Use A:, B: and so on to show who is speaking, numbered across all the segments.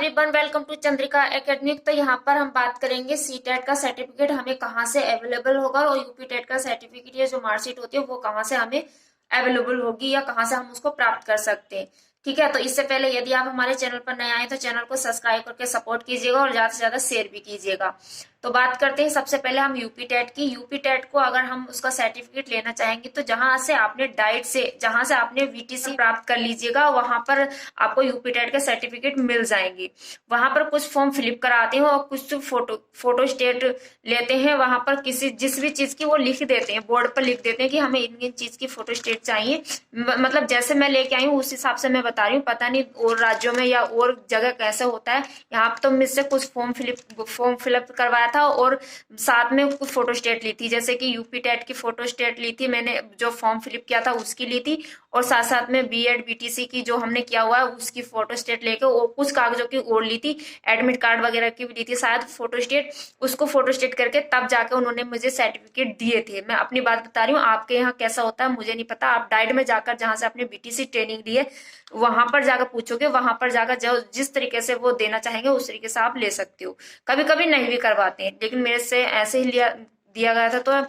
A: Everyone, welcome to Chandrika academic. तो यहाँ पर हम बात करेंगे सी टेट का सर्टिफिकेट हमें कहाँ से अवेलेबल होगा और यूपी टेट का सर्टिफिकेट या जो मार्कशीट होती है वो कहाँ से हमें अवेलेबल होगी या कहाँ से हम उसको प्राप्त कर सकते हैं। ठीक है, तो इससे पहले यदि आप हमारे चैनल पर नए आए तो चैनल को सब्सक्राइब करके सपोर्ट कीजिएगा और ज्यादा से ज्यादा शेयर भी कीजिएगा। तो बात करते हैं सबसे पहले हम यूपी टेट की। यूपी टेट को अगर हम उसका सर्टिफिकेट लेना चाहेंगे तो जहां से आपने डाइट से जहां से आपने वीटीसी प्राप्त कर लीजिएगा, वहां पर आपको यूपी टेट के सर्टिफिकेट मिल जाएंगे। वहां पर कुछ फॉर्म फिलअप कराते हैं और कुछ फोटो स्टेट लेते हैं। वहां पर किसी जिस भी चीज की वो लिख देते हैं, बोर्ड पर लिख देते हैं कि हमें इन चीज की फोटो स्टेट चाहिए। मतलब जैसे मैं लेके आई हूँ उस हिसाब से मैं बता रही हूँ, पता नहीं और राज्यों में या और जगह कैसे होता है। यहाँ तो मुझसे कुछ फॉर्म फिलअप करवाया था और साथ में कुछ फोटो स्टेट ली थी, जैसे कि यूपी टेट की फोटो स्टेट ली थी मैंने, जो फॉर्म फिलअप किया था उसकी ली थी, और साथ साथ में बीएड बीटीसी की जो हमने किया हुआ है उसकी फोटो स्टेट लेके और कुछ कागजों की और ली थी, एडमिट कार्ड वगैरह की भी ली थी शायद फोटो स्टेट। उसको फोटो स्टेट करके तब जाके उन्होंने मुझे सर्टिफिकेट दिए थे। मैं अपनी बात बता रही हूँ, आपके यहाँ कैसा होता है मुझे नहीं पता। आप डाइट में जाकर जहां से आपने बीटीसी ट्रेनिंग ली है वहां पर जाकर पूछोगे, वहां पर जाकर जो जिस तरीके से वो देना चाहेंगे उस तरीके से आप ले सकते हो। कभी कभी नहीं भी करवाते हैं, लेकिन मेरे से ऐसे ही दिया गया था तो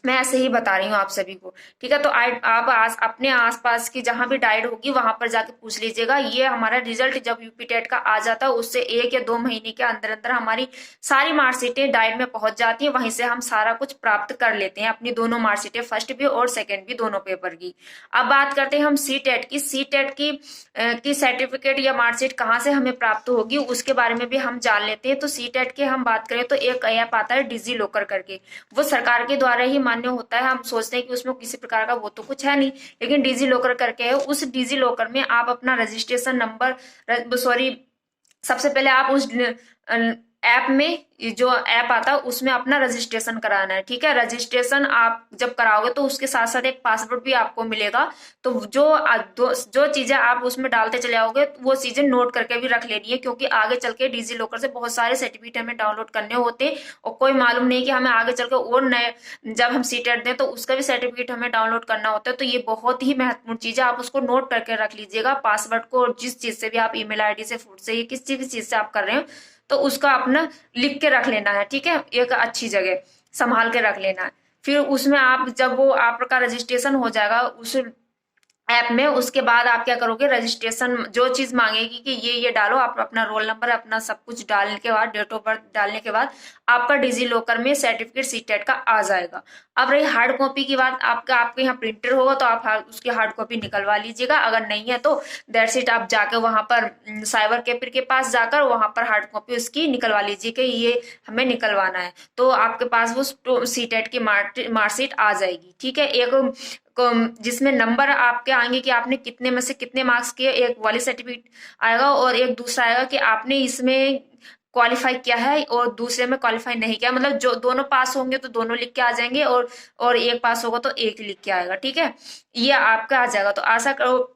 A: मैं ऐसे ही बता रही हूँ आप सभी को। ठीक है, तो आप अपने आसपास की जहां भी डाइट होगी वहां पर जाके पूछ लीजिएगा। ये हमारा रिजल्ट जब यूपी टेट का आ जाता है उससे 1 या 2 महीने के अंदर अंदर हमारी सारी मार्कशीटें डाइट में पहुंच जाती है। वहीं से हम सारा कुछ प्राप्त कर लेते हैं, अपनी दोनों मार्कशीटें, फर्स्ट भी और सेकेंड भी, दोनों पेपर की। अब बात करते हैं हम सी टेट की। सी टेट की सर्टिफिकेट या मार्कशीट कहाँ से हमें प्राप्त होगी उसके बारे में भी हम जान लेते हैं। तो सी टेट के हम बात करें तो एक ऐप आता है डिजी लॉकर करके, वो सरकार के द्वारा ही मान्य होता है। हम सोचते हैं कि उसमें किसी प्रकार का वो तो कुछ है नहीं, लेकिन डिजी लॉकर करके है। उस डिजी लॉकर में आप अपना रजिस्ट्रेशन नंबर, सॉरी, सबसे पहले आप उस ऐप में, जो ऐप आता है उसमें अपना रजिस्ट्रेशन कराना है। ठीक है, रजिस्ट्रेशन आप जब कराओगे तो उसके साथ साथ एक पासवर्ड भी आपको मिलेगा। तो जो चीजें आप उसमें डालते चले आओगे वो चीजें नोट करके भी रख लेनी है, क्योंकि आगे चल के डिजी लॉकर से बहुत सारे सर्टिफिकेट हमें डाउनलोड करने होते हैं और कोई मालूम नहीं कि हमें आगे चल के और नए, जब हम सीटेट दें तो उसका भी सर्टिफिकेट हमें डाउनलोड करना होता है। तो ये बहुत ही महत्वपूर्ण चीज है, आप उसको नोट करके रख लीजिएगा पासवर्ड को। और जिस चीज से भी आप ईमेल आईडी से, फूड से, किसी भी चीज से आप कर रहे हो तो उसका अपना लिख के रख लेना है। ठीक है, एक अच्छी जगह संभाल के रख लेना है। फिर उसमें आप जब वो आपका रजिस्ट्रेशन हो जाएगा उस ऐप में, उसके बाद आप क्या करोगे, रजिस्ट्रेशन जो चीज मांगेगी कि ये डालो, आप अपना रोल नंबर अपना सब कुछ डालने के बाद, डेट ऑफ बर्थ डालने के बाद आपका डिजी लॉकर में सर्टिफिकेट सी टेट का आ जाएगा। अब रही हार्ड कॉपी की बात, आपके यहाँ प्रिंटर होगा तो आप उसकी हार्ड कॉपी निकलवा लीजिएगा। अगर नहीं है तो दैट्स इट, आप जाकर वहां पर साइबर कैफे के पास जाकर वहां पर हार्ड कॉपी उसकी निकलवा लीजिए कि ये हमें निकलवाना है, तो आपके पास वो सी टेट की मार्कशीट आ जाएगी। ठीक है, एक जिसमें नंबर आपके आएंगे कि आपने कितने में से कितने मार्क्स किए, एक वाली सर्टिफिकेट आएगा, और एक दूसरा आएगा कि आपने इसमें क्वालिफाई किया है और दूसरे में क्वालिफाई नहीं किया। मतलब जो दोनों पास होंगे तो दोनों लिख के आ जाएंगे, और एक पास होगा तो एक लिख के आएगा। ठीक है, ये आपका आ जाएगा। तो आशा करो,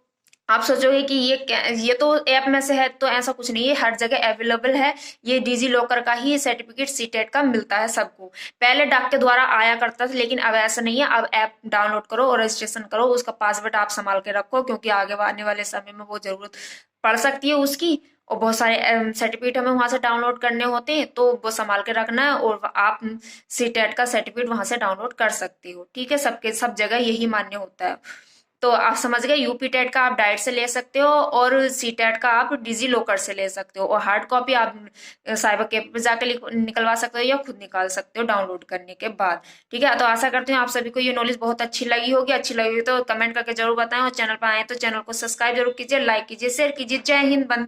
A: आप सोचोगे कि ये तो ऐप में से है, तो ऐसा कुछ नहीं है, हर जगह अवेलेबल है। ये डिजी लॉकर का ही सर्टिफिकेट सी टेट का मिलता है सबको। पहले डाक के द्वारा आया करता था, लेकिन अब ऐसा नहीं है। अब ऐप डाउनलोड करो और रजिस्ट्रेशन करो, उसका पासवर्ड आप संभाल के रखो, क्योंकि आगे आने वाले समय में वो जरूरत पड़ सकती है उसकी। और बहुत सारे सर्टिफिकेट हमें वहां से डाउनलोड करने होते हैं, तो वो संभाल के रखना है, और आप सी टेट का सर्टिफिकेट वहां से डाउनलोड कर सकते हो। ठीक है, सब जगह यही मान्य होता है। तो आप समझ गए, यूपी टेट का आप डाइट से ले सकते हो और सी टेट का आप डिजी लॉकर से ले सकते हो, और हार्ड कॉपी आप साइबर कैफे पे जाकर निकलवा सकते हो या खुद निकाल सकते हो डाउनलोड करने के बाद। ठीक है, तो आशा करती हूँ आप सभी को ये नॉलेज बहुत अच्छी लगी होगी। अच्छी लगी तो कमेंट करके जरूर बताएं, और चैनल पर आए तो चैनल को सब्सक्राइब जरूर कीजिए, लाइक कीजिए, शेयर कीजिए। जय हिंद।